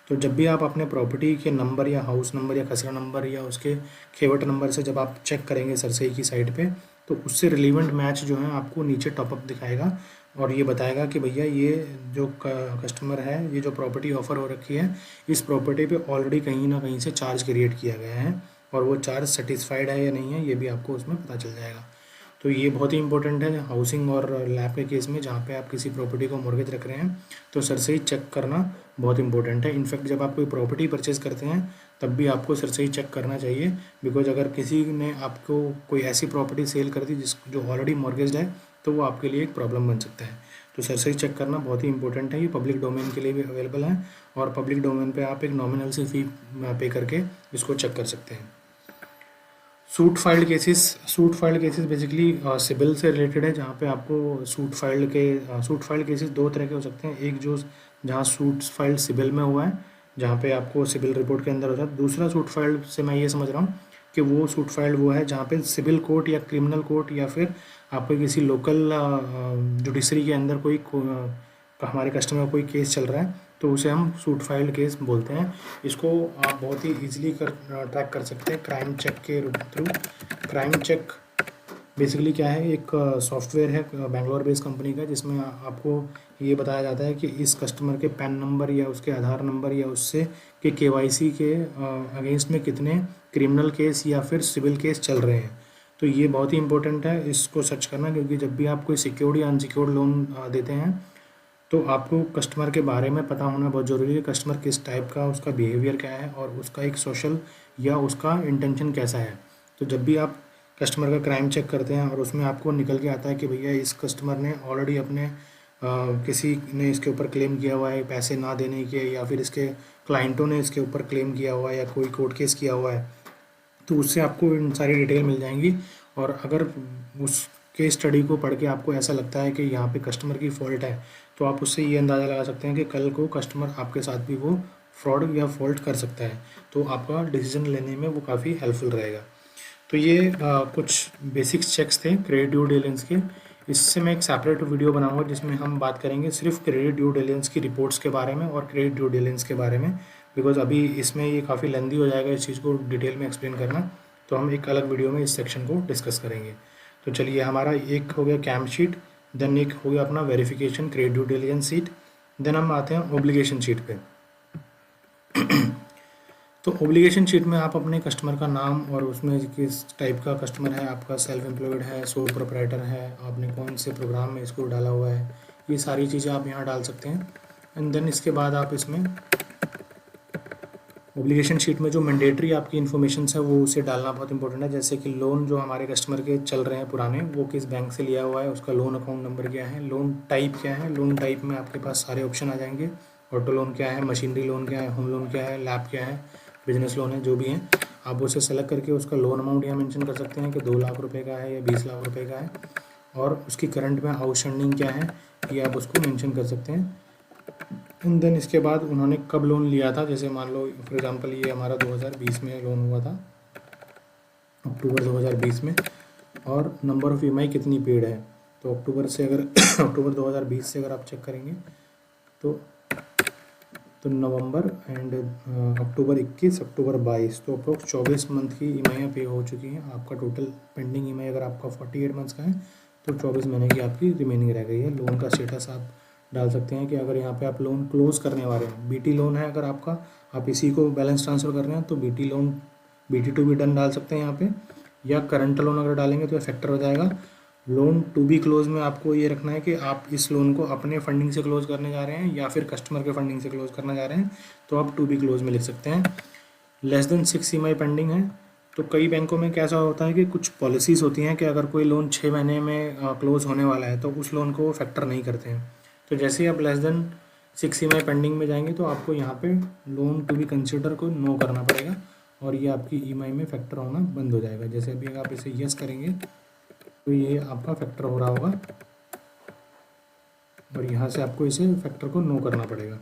A: तो जब भी आप अपने प्रॉपर्टी के नंबर या हाउस नंबर या खसरा नंबर या उसके खेवट नंबर से जब आप चेक करेंगे सरसई की साइट पे, तो उससे रिलेवेंट मैच जो है आपको नीचे टॉपअप दिखाएगा और ये बताएगा कि भैया ये जो कस्टमर है, ये जो प्रॉपर्टी ऑफ़र हो रखी है, इस प्रॉपर्टी पे ऑलरेडी कहीं ना कहीं से चार्ज क्रिएट किया गया है, और वो चार्ज सेटिस्फाइड है या नहीं है ये भी आपको उसमें पता चल जाएगा। तो ये बहुत ही इंपॉर्टेंट है हाउसिंग और लैब के केस में, जहाँ पे आप किसी प्रॉपर्टी को मॉर्गेज रख रहे हैं तो सरसई चेक करना बहुत इंपॉर्टेंट है। इनफैक्ट जब आप कोई प्रॉपर्टी परचेज करते हैं तब भी आपको सरसई चेक करना चाहिए, बिकॉज अगर किसी ने आपको कोई ऐसी प्रॉपर्टी सेल कर दी जो ऑलरेडी मॉर्गेज्ड है तो वो आपके लिए एक प्रॉब्लम बन सकता है। तो सरसई चेक करना बहुत ही इंपॉर्टेंट है। ये पब्लिक डोमेन के लिए भी अवेलेबल है, और पब्लिक डोमेन पे आप एक नॉमिनल सी फी पे करके इसको चेक कर सकते हैं। Suit filed cases basically CIBIL से रिलेटेड है, जहाँ पे आपको सूट फाइल्ड केसेस दो तरह के हो सकते हैं। एक जो जहाँ सूट फाइल्ड सिबिल में हुआ है, जहाँ पे आपको सिबिल रिपोर्ट के अंदर होता है। दूसरा सूट फाइल्ड से मैं ये समझ रहा हूँ कि वो सूट फाइल्ड वो है जहाँ पे सिविल कोर्ट या क्रिमिनल कोर्ट या फिर आपको किसी लोकल जुडिशरी के अंदर हमारे कस्टमर का कोई केस चल रहा है, तो उसे हम सूट फाइल्ड केस बोलते हैं। इसको आप बहुत ही ईजिली ट्रैक कर सकते हैं क्राइम चेक के थ्रू। क्राइम चेक बेसिकली क्या है, एक सॉफ्टवेयर है बैंगलोर बेस्ड कंपनी का, जिसमें आपको ये बताया जाता है कि इस कस्टमर के पैन नंबर या उसके आधार नंबर या उससे के KYC के अगेंस्ट में कितने क्रिमिनल केस या फिर सिविल केस चल रहे हैं। तो ये बहुत ही इंपॉर्टेंट है इसको सर्च करना, क्योंकि जब भी आप कोई सिक्योर्ड या अनसिक्योर्ड लोन देते हैं तो आपको कस्टमर के बारे में पता होना बहुत ज़रूरी है। कस्टमर किस टाइप का, उसका बिहेवियर क्या है और उसका एक सोशल या उसका इंटेंशन कैसा है। तो जब भी आप कस्टमर का क्राइम चेक करते हैं और उसमें आपको निकल के आता है कि भैया इस कस्टमर ने ऑलरेडी अपने किसी ने इसके ऊपर क्लेम किया हुआ है पैसे ना देने के, या फिर इसके क्लाइंटों ने इसके ऊपर क्लेम किया हुआ है या कोई कोर्ट केस किया हुआ है, तो उससे आपको इन सारी डिटेल मिल जाएंगी। और अगर उस केस स्टडी को पढ़ के आपको ऐसा लगता है कि यहाँ पे कस्टमर की फ़ॉल्ट है, तो आप उससे ये अंदाज़ा लगा सकते हैं कि कल को कस्टमर आपके साथ भी वो फ्रॉड या फॉल्ट कर सकता है, तो आपका डिसीजन लेने में वो काफ़ी हेल्पफुल रहेगा। तो ये कुछ बेसिक्स चेक्स थे क्रेडिट ड्यू डिलिजेंस के। इससे मैं एक सेपरेट वीडियो बनाऊंगा जिसमें हम बात करेंगे सिर्फ क्रेडिट ड्यू डिलिजेंस की रिपोर्ट्स के बारे में और क्रेडिट ड्यू डिलिजेंस के बारे में, बिकॉज अभी इसमें ये काफ़ी लेंदी हो जाएगा इस चीज़ को डिटेल में एक्सप्लेन करना, तो हम एक अलग वीडियो में इस सेक्शन को डिस्कस करेंगे। तो चलिए, हमारा एक हो गया कैम शीट, देन एक हो गया अपना verification credit due diligence sheet, then हम आते हैं ऑब्लिगेशन शीट पे। तो ऑब्लिगेशन शीट में आप अपने कस्टमर का नाम और उसमें किस टाइप का कस्टमर है, आपका सेल्फ एम्प्लॉयड है, सोल प्रोप्राइटर है, आपने कौन से प्रोग्राम में इसको डाला हुआ है, ये सारी चीज़ें आप यहाँ डाल सकते हैं। एंड देन इसके बाद आप इसमें ऑब्लिगेशन शीट में जो मैंडेटरी आपकी इन्फॉर्मेशन है वो उसे डालना बहुत इंपॉर्टेंट है। जैसे कि लोन जो हमारे कस्टमर के चल रहे हैं पुराने, वो किस बैंक से लिया हुआ है, उसका लोन अकाउंट नंबर क्या है, लोन टाइप क्या है। लोन टाइप में आपके पास सारे ऑप्शन आ जाएंगे। ऑटो लोन क्या है, मशीनरी लोन क्या है, होम लोन क्या है, लैब क्या है, बिजनेस लोन है, जो भी है आप उसे सेलेक्ट करके उसका लोन अमाउंट यहाँ मेंशन कर सकते हैं कि 2 लाख रुपए का है या 20 लाख रुपए का है, और उसकी करंट में आउटस्टैंडिंग क्या है ये आप उसको मेंशन कर सकते हैं। एंड देन इसके बाद उन्होंने कब लोन लिया था, जैसे मान लो फॉर एग्जांपल ये हमारा 2020 में लोन हुआ था, अक्टूबर 2020 में, और नंबर ऑफ़ ईएमआई कितनी पेड है। तो अक्टूबर से अगर अक्टूबर 2020 से अगर आप चेक करेंगे तो नवंबर एंड अक्टूबर 21, अक्टूबर 22, तो अप्रोक्स 24 मंथ की ईएमआई पे हो चुकी हैं। आपका टोटल पेंडिंग ईएमआई अगर आपका 48 मंथ्स का है तो 24 महीने की आपकी रिमेनिंग रह गई है। लोन का स्टेटस आप डाल सकते हैं कि अगर यहाँ पे आप लोन क्लोज करने वाले हैं, बीटी लोन है अगर आपका, आप इसी को बैलेंस ट्रांसफ़र कर रहे हैं तो BT loan, BT to be done डाल सकते हैं यहाँ पे, या करंट लोन अगर डालेंगे तो फैक्टर हो जाएगा। लोन टू बी क्लोज में आपको ये रखना है कि आप इस लोन को अपने फंडिंग से क्लोज करने जा रहे हैं या फिर कस्टमर के फंडिंग से क्लोज करना जा रहे हैं, तो आप टू बी क्लोज में लिख सकते हैं। लेस देन 6 ईएमआई पेंडिंग है, तो कई बैंकों में कैसा होता है कि कुछ पॉलिसीज़ होती हैं कि अगर कोई लोन 6 महीने में क्लोज होने वाला है तो उस लोन को फैक्टर नहीं करते हैं। तो जैसे ही आप लेस देन 6 ईएमआई पेंडिंग में जाएंगे तो आपको यहाँ पे लोन टू बी कंसिडर को नो करना पड़ेगा और ये आपकी ईएमआई में फैक्टर होना बंद हो जाएगा। जैसे अभी अगर आप इसे यस करेंगे तो ये आपका फैक्टर हो रहा होगा और यहाँ से आपको इसे फैक्टर को नो करना पड़ेगा।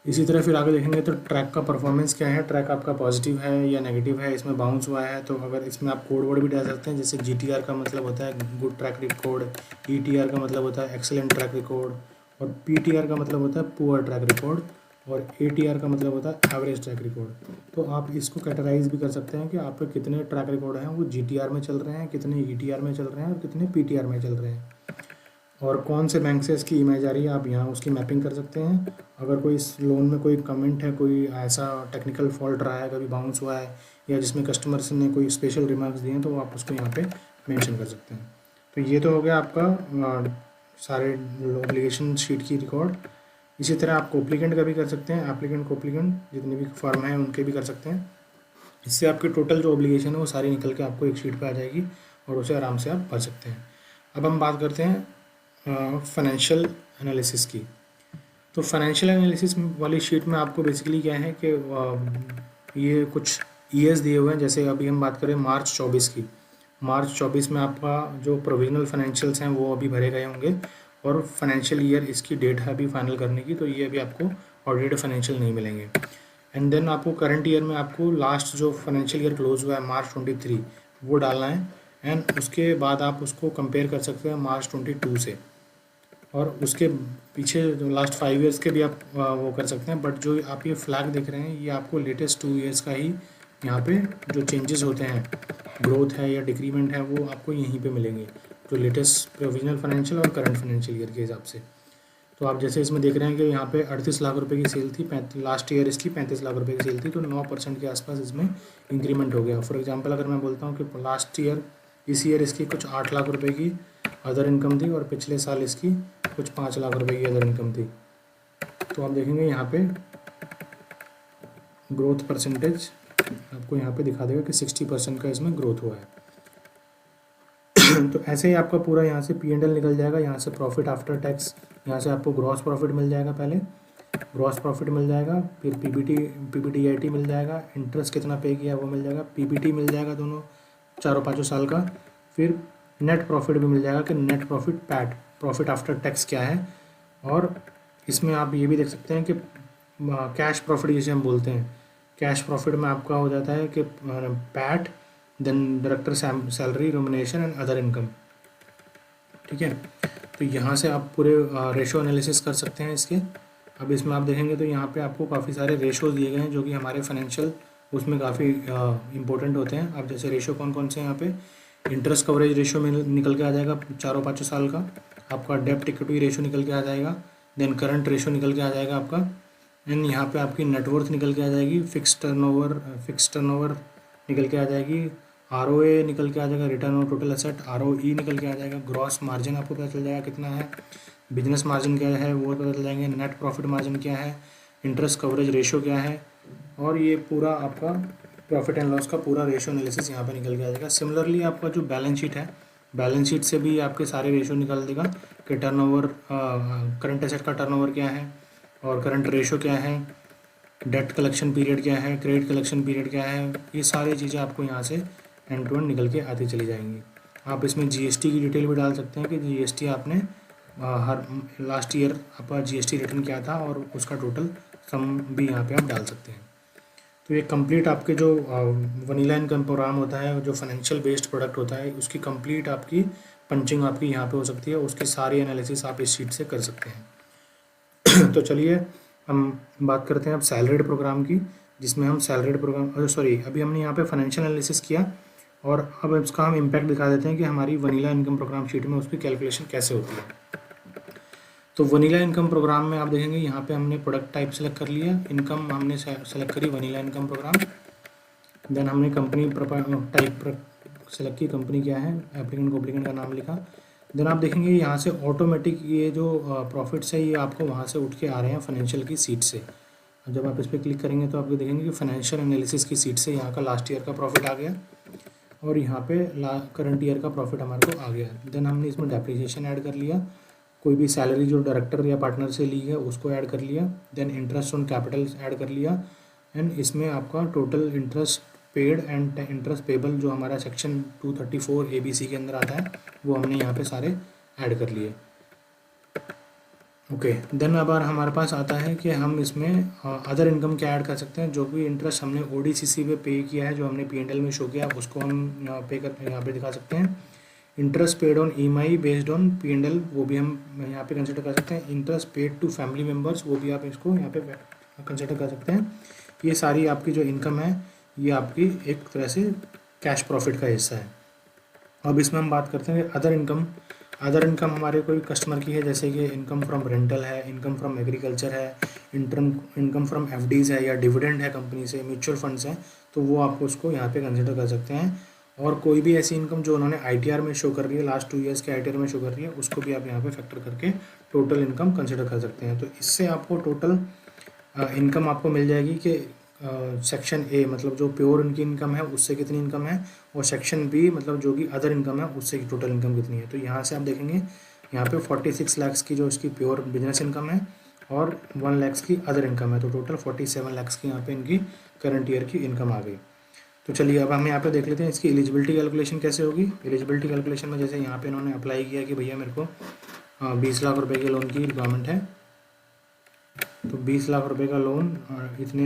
A: इसी तरह फिर आगे देखेंगे तो ट्रैक का परफॉर्मेंस क्या है, ट्रैक आपका पॉजिटिव है या नेगेटिव है, इसमें बाउंस हुआ है तो अगर इसमें आप कोड वर्ड भी डाल सकते हैं। जैसे GTR का मतलब होता है गुड ट्रैक रिकॉर्ड, ETR का मतलब होता है एक्सेलेंट ट्रैक रिकॉर्ड, और PTR का मतलब होता है पुअर ट्रैक रिकॉर्ड, और ATR का मतलब होता है एवरेज ट्रैक रिकॉर्ड। तो आप इसको कैटेगराइज भी कर सकते हैं कि आपके कितने ट्रैक रिकॉर्ड हैं वो GTR में चल रहे हैं, कितने ETR में चल रहे हैं और कितने PTR में चल रहे हैं, और कौन से बैंक से इसकी ईएमआई जा रही है आप यहाँ उसकी मैपिंग कर सकते हैं। अगर कोई इस लोन में कोई कमेंट है, कोई ऐसा टेक्निकल फॉल्ट रहा है, कभी बाउंस हुआ है या जिसमें कस्टमर्स ने कोई स्पेशल रिमार्क्स दिए हैं तो आप उसको यहाँ पे मेंशन कर सकते हैं। तो ये तो हो गया आपका सारे ऑब्लिगेशन शीट की रिकॉर्ड। इसी तरह आप कोप्लिकेंट का भी कर सकते हैं, एप्लीकेंट कोप्लिकेंट जितने भी फर्म हैं उनके भी कर सकते हैं। इससे आपकी टोटल जो ऑब्लिगेशन है वो सारी निकल के आपको एक शीट पे आ जाएगी और उसे आराम से आप भर सकते हैं। अब हम बात करते हैं फाइनेंशियल एनालिसिस की। तो फाइनेंशियल एनालिसिस वाली शीट में आपको बेसिकली क्या है कि ये कुछ ईयर्स दिए हुए हैं। जैसे अभी हम बात करें मार्च 24 की, मार्च 24 में आपका जो प्रोविजनल फाइनेंशियल्स हैं वो अभी भरे गए होंगे और फाइनेंशियल ईयर इसकी डेट है अभी फाइनल करने की, तो ये अभी आपको ऑडिटेड फाइनेंशियल नहीं मिलेंगे। एंड देन आपको करंट ईयर में आपको लास्ट जो फाइनेंशियल ईयर क्लोज हुआ है मार्च 23 वो डालना है, एंड उसके बाद आप उसको कंपेयर कर सकते हैं मार्च 22 से, और उसके पीछे जो लास्ट 5 ईयर्स के भी आप वो कर सकते हैं। बट जो आप ये फ्लैग देख रहे हैं ये आपको लेटेस्ट 2 ईयर्स का ही यहाँ पे जो चेंजेस होते हैं, ग्रोथ है या डिक्रीमेंट है, वो आपको यहीं पे मिलेंगे, जो लेटेस्ट प्रोविजनल फाइनेंशियल और करंट फाइनेंशियल ईयर के हिसाब से। तो आप जैसे इसमें देख रहे हैं कि यहाँ पे 38 लाख रुपए की सेल थी, लास्ट ईयर इसकी 35 लाख रुपए की सेल थी, तो 9% के आसपास इसमें इंक्रीमेंट हो गया। फॉर एग्जांपल अगर मैं बोलता हूँ कि लास्ट ईयर, इस ईयर इसकी कुछ 8 लाख रुपए की अदर इनकम थी और पिछले साल इसकी कुछ 5 लाख रुपए की अदर इनकम थी, तो आप देखेंगे यहाँ पे ग्रोथ परसेंटेज आपको यहाँ पे दिखा देगा कि 60% का इसमें ग्रोथ हुआ है। तो ऐसे ही आपका पूरा यहाँ से P&L निकल जाएगा, यहाँ से प्रॉफिट आफ्टर टैक्स, यहाँ से आपको ग्रॉस प्रॉफिट मिल जाएगा, पहले ग्रॉस प्रॉफिट मिल जाएगा, फिर PBDIT मिल जाएगा, इंटरेस्ट कितना पे किया वो मिल जाएगा, PBT मिल जाएगा दोनों चारों पाँचों साल का, फिर नेट प्रॉफिट भी मिल जाएगा कि net profit PAT, profit after tax क्या है, और इसमें आप ये भी देख सकते हैं कि कैश प्रॉफिट जिसे हम बोलते हैं, कैश प्रॉफिट में आपका हो जाता है कि PAT, then director salary, remuneration and other income. ठीक है, तो यहाँ से आप पूरे रेशो एनालिसिस कर सकते हैं इसके। अब इसमें आप देखेंगे तो यहाँ पे आपको काफ़ी सारे रेशोज़ दिए गए हैं जो कि हमारे फाइनेंशियल उसमें काफ़ी इंपॉर्टेंट होते हैं। अब जैसे रेशो कौन कौन से हैं यहाँ पे, इंटरेस्ट कवरेज रेशो में निकल के आ जाएगा चारों पाँचों साल का, आपका डेब्ट इक्विटी रेशो निकल के आ जाएगा, देन करंट रेशो निकल के आ जाएगा आपका, एंड यहाँ पे आपकी नेटवर्थ निकल के आ जाएगी, फिक्स टर्नओवर निकल के आ जाएगी, ROA निकल के आ जाएगा, return on total asset, ROE निकल के आ जाएगा, ग्रॉस मार्जिन आपको पता चल जाएगा कितना है, बिजनेस मार्जिन क्या है वो पता चल जाएंगे, नेट प्रॉफिट मार्जिन क्या है, इंटरेस्ट कवरेज रेशो क्या है, और ये पूरा आपका प्रॉफिट एंड लॉस का पूरा रेशो एनालिसिस यहाँ पे निकल के आ जाएगा। सिमिलरली आपका जो बैलेंस शीट है, बैलेंस शीट से भी आपके सारे रेशो निकल देगा कि टर्नओवर, करंट एसेट का टर्नओवर क्या है और करंट रेशो क्या है, डेट कलेक्शन पीरियड क्या है, क्रेडिट कलेक्शन पीरियड क्या है, ये सारी चीज़ें आपको यहाँ से एंड टू एंड निकल के आती चली जाएंगी। आप इसमें GST की डिटेल भी डाल सकते हैं कि GST आपने हर लास्ट ईयर आपका GST रिटर्न क्या था और उसका टोटल सम भी यहाँ पे आप डाल सकते हैं। तो ये कंप्लीट आपके जो वनीला इनकम प्रोग्राम होता है, जो फाइनेंशियल बेस्ड प्रोडक्ट होता है, उसकी कंप्लीट आपकी पंचिंग आपकी यहाँ पे हो सकती है, उसकी सारी एनालिसिस आप इस शीट से कर सकते हैं। तो चलिए हम बात करते हैं अब सैलरीड प्रोग्राम की, जिसमें हम सैलरीड प्रोग्राम, सॉरी अभी हमने यहाँ पे फाइनेंशियल एनालिसिस किया और अब इसका हम इम्पैक्ट दिखा देते हैं कि हमारी वनीला इनकम प्रोग्राम शीट में उसकी कैलकुलेशन कैसे होती है। तो वनीला इनकम प्रोग्राम में आप देखेंगे यहाँ पे हमने प्रोडक्ट टाइप सेलेक्ट कर लिया, इनकम हमने सेलेक्ट करी वनीला इनकम प्रोग्राम, देन हमने कंपनी टाइप सेलेक्ट की, कंपनी क्या है, एप्लीकेंट को एप्लीकेंट का नाम लिखा। देन आप देखेंगे यहाँ से ऑटोमेटिक ये जो प्रॉफिट्स है ये आपको वहाँ से उठ के आ रहे हैं फाइनेंशियल की सीट से। जब आप इस पर क्लिक करेंगे तो आपको देखेंगे कि फाइनेंशियल एनालिसिस की सीट से यहाँ का लास्ट ईयर का प्रॉफिट आ गया और यहाँ पे करंट ईयर का प्रॉफिट हमारे को आ गया। देन हमने इसमें डेप्रिसिएशन ऐड कर लिया, कोई भी सैलरी जो डायरेक्टर या पार्टनर से ली है उसको ऐड कर लिया, then interest on capital add कर लिया, एंड इसमें आपका total interest paid and interest payable जो हमारा सेक्शन 234 ABC के अंदर आता है वो हमने यहाँ पे सारे ऐड कर लिए। ओके, देन अब हमारे पास आता है कि हम इसमें अदर इनकम क्या ऐड कर सकते हैं। जो भी इंटरेस्ट हमने ODCC पे पे किया है, जो हमने P&L में शो किया, उसको हम पे कर यहाँ पे दिखा सकते हैं। Interest paid on EMI based on P&L वो भी हम यहाँ पे कंसिडर कर सकते हैं। Interest paid to family members वो भी आप इसको यहाँ पे कंसिडर कर सकते हैं। ये सारी आपकी जो इनकम है ये आपकी एक तरह से कैश प्रॉफिट का हिस्सा है। अब इसमें हम बात करते हैं अदर इनकम। अदर इनकम हमारे कोई कस्टमर की है, जैसे कि इनकम फ्रॉम रेंटल है, इनकम फ्रॉम एग्रीकल्चर है, इनकम फ्रॉम FDs है या डिविडेंड है कंपनी से, म्यूचुअल फंड्स हैं, तो वो आपको उसको यहाँ पे कंसिडर कर सकते हैं। और कोई भी ऐसी इनकम जो उन्होंने ITR में शो कर रही है, लास्ट 2 ईयर्स के ITR में शो कर रही है, उसको भी आप यहाँ पे फैक्टर करके टोटल इनकम कंसिडर कर सकते हैं। तो इससे आपको टोटल इनकम आपको मिल जाएगी कि सेक्शन A मतलब जो प्योर उनकी इनकम है उससे कितनी इनकम है, और सेक्शन B मतलब जो कि अदर इनकम है उससे टोटल इनकम कितनी है। तो यहाँ से आप देखेंगे यहाँ पे 46 लाख की जो इसकी प्योर बिजनेस इनकम है और 1 लाख की अदर इनकम है, तो टोटल 47 लाख की यहाँ पे इनकी करंट ईयर की इनकम आ गई। तो चलिए अब हम यहाँ पे देख लेते हैं इसकी एलिजिबिलिटी कैलकुलेशन कैसे होगी। एलिजिबिलिटी कैलकुलेशन में जैसे यहाँ पे इन्होंने अप्लाई किया कि भैया मेरे को 20 लाख रुपए के लोन की रिक्वायरमेंट है, तो 20 लाख रुपए का लोन इतने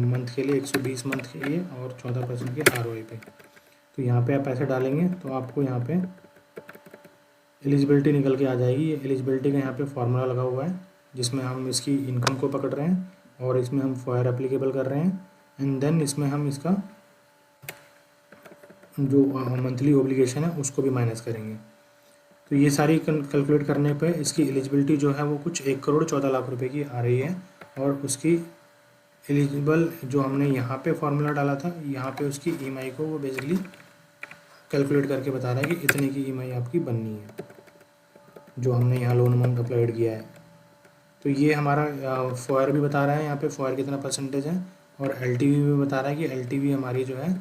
A: मंथ के लिए, 120 मंथ के लिए और 14% के ROI पे। तो यहाँ पे आप पैसे डालेंगे तो आपको यहाँ पे एलिजिबिलिटी निकल के आ जाएगी। एलिजिबिलिटी का यहाँ पे फॉर्मूला लगा हुआ है जिसमें हम इसकी इनकम को पकड़ रहे हैं और इसमें हम FOIR एप्लीकेबल कर रहे हैं, एंड देन इसमें हम इसका जो मंथली ओब्लिगेशन है उसको भी माइनस करेंगे। तो ये सारी कैलकुलेट करने पे इसकी एलिजिबिलिटी जो है वो कुछ 1 करोड़ 14 लाख रुपए की आ रही है, और उसकी एलिजिबल जो हमने यहाँ पे फॉर्मूला डाला था यहाँ पे उसकी EMI को वो बेसिकली कैलकुलेट करके बता रहा है कि इतने की EMI आपकी बननी है जो हमने यहाँ लोन अमाउंट अप्लाइड किया है। तो ये हमारा FOIR भी बता रहा है यहाँ पे FOIR कितना परसेंटेज है, और LTV भी बता रहा है कि LTV हमारी जो है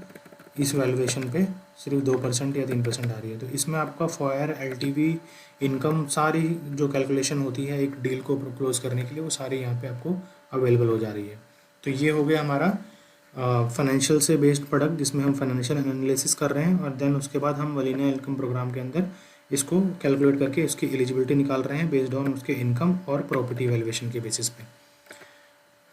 A: इस वैल्यूएशन पे सिर्फ 2% या 3% आ रही है। तो इसमें आपका FOIR, LTV, इनकम सारी जो कैलकुलेशन होती है एक डील को क्लोज करने के लिए वो सारी यहाँ पे आपको अवेलेबल हो जा रही है। तो ये हो गया हमारा फाइनेंशियल से बेस्ड प्रोडक्ट जिसमें हम फाइनेंशियल एनालिसिस कर रहे हैं, और देन उसके बाद हम वनीला इनकम प्रोग्राम के अंदर इसको कैलकुलेट करके इसकी एलिजिबिलिटी निकाल रहे हैं बेस्ड ऑन उसके इनकम और प्रॉपर्टी वैल्यूएशन के बेसिस पे।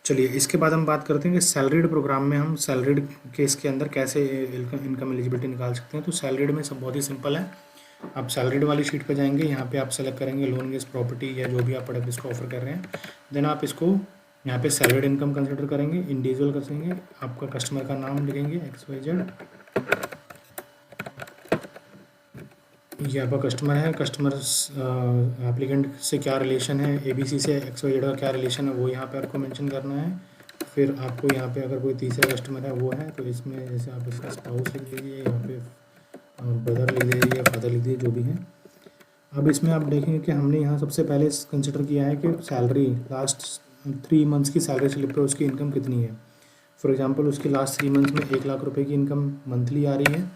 A: चलिए इसके बाद हम बात करते हैं कि सैलरीड प्रोग्राम में हम सैलरीड केस के अंदर कैसे इनकम एलिजिबिलिटी निकाल सकते हैं। तो सैलरीड में सब बहुत ही सिंपल है। आप सैलरीड वाली शीट पे जाएंगे, यहाँ पे आप सेलेक्ट करेंगे लोन अगेंस्ट प्रॉपर्टी या जो भी आप प्रोडक्ट इसको ऑफर कर रहे हैं, देन आप इसको यहाँ पे सैलरीड इनकम कंसिडर करेंगे, इंडिविजुअल करेंगे, आपका कस्टमर का नाम लिखेंगे XYZ, ये आपका कस्टमर है, कस्टमर एप्लीकेंट से क्या रिलेशन है, ABC से XYZ का क्या रिलेशन है वो यहाँ पे आपको मेंशन करना है, फिर आपको यहाँ पे अगर कोई तीसरा कस्टमर है वो है तो इसमें जैसे आप इसका स्पाउस लिख दीजिए, यहाँ पे ब्रदर लिख दीजिए या फादर लिख दीजिए, जो भी है। अब इसमें आप देखेंगे कि हमने यहाँ सबसे पहले कंसिडर किया है कि सैलरी लास्ट 3 मंथ्स की सैलरी स्लिप पे उसकी इनकम कितनी है। फॉर एग्जांपल उसकी लास्ट 3 मंथ्स में 1 लाख रुपए की इनकम मंथली आ रही है,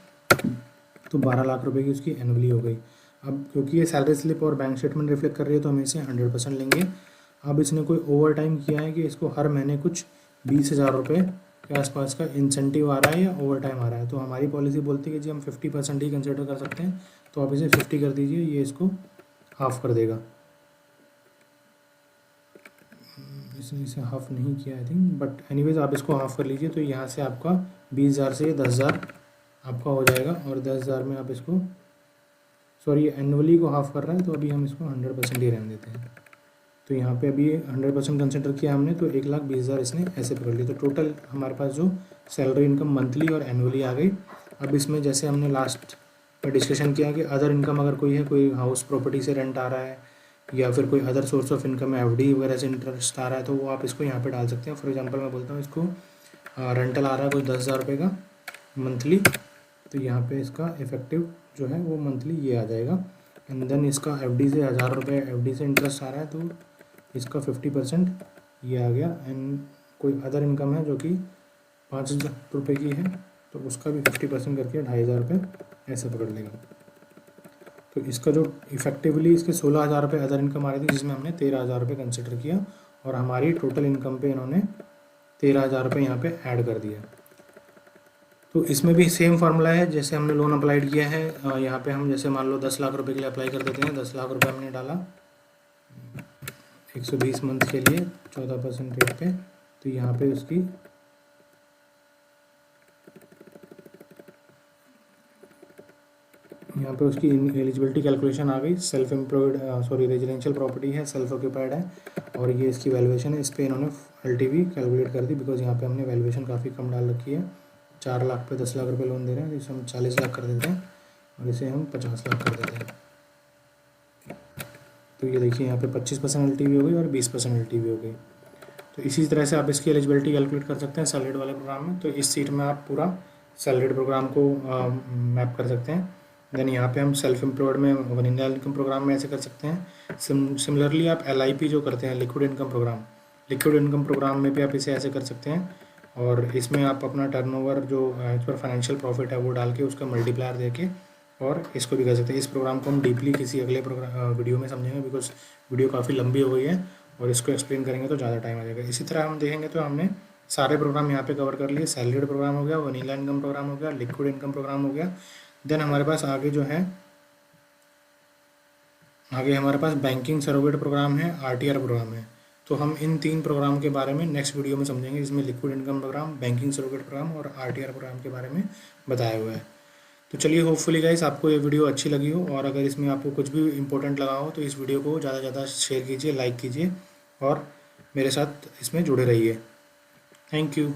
A: तो 12 लाख रुपए की उसकी एनुअली हो गई। अब क्योंकि ये सैलरी स्लिप और बैंक स्टेटमेंट रिफ्लेक्ट कर रही है तो हम इसे 100% लेंगे। अब इसने कोई ओवर टाइम किया है कि इसको हर महीने कुछ 20,000 रुपये के आसपास का इंसेंटिव आ रहा है या ओवर टाइम आ रहा है, तो हमारी पॉलिसी बोलती है कि जी हम 50% ही कंसिडर कर सकते हैं, तो आप इसे 50 कर दीजिए, ये इसको हाफ कर देगा। इसने इसे हाफ नहीं किया आई थिंक, बट एनीवेज आप इसको हाफ कर लीजिए, तो यहाँ से आपका 20,000 से 10,000 आपका हो जाएगा, और 10,000 में आप इसको सॉरी एनुअली को हाफ कर रहा है, तो अभी हम इसको 100% ही रहने देते हैं। तो यहाँ पे अभी 100% कंसिडर किया हमने, तो 1,20,000 इसने ऐसे पकड़ लिया। तो टोटल हमारे पास जो सैलरी इनकम मंथली और एनुअली आ गई। अब इसमें जैसे हमने लास्ट में डिस्कशन किया कि अदर इनकम अगर कोई है, कोई हाउस प्रॉपर्टी से रेंट आ रहा है या फिर कोई अदर सोर्स ऑफ इनकम है, एफडी वगैरह से इंटरेस्ट आ रहा है, तो वो आप इसको यहाँ पे डाल सकते हैं। फॉर एग्जांपल मैं बोलता हूँ इसको रेंटल आ रहा है कोई 10,000 रुपये का मंथली, तो यहाँ पे इसका इफेक्टिव जो है वो मंथली ये आ जाएगा। एंड देन इसका एफडी से 1,000 रुपये एफडी से इंटरेस्ट आ रहा है, तो इसका 50% ये आ गया। एंड कोई अदर इनकम है जो कि 5,000 रुपये की है, तो उसका भी 50% करके 2,500 रुपये ऐसे पकड़ लेगा। तो इसका जो इफेक्टिवली इसके 16,000 रुपये अदर इनकम आ रही थी, जिसमें हमने 13,000 रुपये कंसिडर किया, और हमारी टोटल इनकम पे इन्होंने 13,000 रुपये यहाँ पे ऐड कर दिया। तो इसमें भी सेम फार्मूला है जैसे हमने लोन अप्लाइड किया है। यहाँ पे हम जैसे मान लो 10 लाख रुपए के लिए अप्लाई कर देते हैं। 10 लाख रुपए हमने डाला 120 मंथ के लिए 14% रेट पे, तो यहाँ पे उसकी एलिजिबिलिटी कैलकुलेशन आ गई। सेल्फ एम्प्लॉयड रेजिडेंशियल प्रॉपर्टी है, सेल्फ ऑक्यूपाइड है, और ये इसकी वैल्यूएशन है। इस पर इन्होंने LTV कैलकुलेट कर दी, बिकॉज यहाँ पे हमने वैल्यूएशन काफ़ी कम डाल रखी है। 4 लाख पे 10 लाख रुपए लोन दे रहे हैं, इसे हम 40 लाख कर देते हैं और इसे हम 50 लाख कर देते हैं। तो ये देखिए यहाँ पे 25% LTV हो गई और 20% LTV हो गई। तो इसी तरह से आप इसकी एलिजिबिलिटी कैलकुलेट कर सकते हैं सैलरीड वाले प्रोग्राम में। तो इस सीट में आप पूरा सैलरीड प्रोग्राम को मैप कर सकते हैं। देन यहाँ पे हम सेल्फ एम्प्लॉयड में वनीला इनकम प्रोग्राम में ऐसे कर सकते हैं। सिमिलरली आप LIP जो करते हैं, लिक्विड इनकम प्रोग्राम में भी आप इसे ऐसे कर सकते हैं। और इसमें आप अपना टर्नओवर जो इस पर फाइनेंशियल प्रॉफिट है वो डाल के उसका मल्टीप्लायर देके और इसको भी कर सकते हैं। इस प्रोग्राम को हम डीपली किसी अगले वीडियो में समझेंगे, बिकॉज वीडियो काफ़ी लंबी हो गई है और इसको एक्सप्लेन करेंगे तो ज़्यादा टाइम आ जाएगा। इसी तरह हम देखेंगे तो हमने सारे प्रोग्राम यहाँ पे कवर कर लिए। सैलरीड प्रोग्राम हो गया, वनीला इनकम प्रोग्राम हो गया, लिक्विड इनकम प्रोग्राम हो गया। देन हमारे पास आगे हमारे पास बैंकिंग सरोगेट प्रोग्राम है, RTR प्रोग्राम है। तो हम इन 3 प्रोग्राम के बारे में नेक्स्ट वीडियो में समझेंगे, जिसमें liquid income program, banking surrogate program और RTR प्रोग्राम के बारे में बताया हुआ है। तो चलिए, होपफुली गाइस आपको ये वीडियो अच्छी लगी हो, और अगर इसमें आपको कुछ भी इंपॉर्टेंट लगा हो तो इस वीडियो को ज़्यादा से ज़्यादा शेयर कीजिए, लाइक कीजिए और मेरे साथ इसमें जुड़े रहिए। Thank you.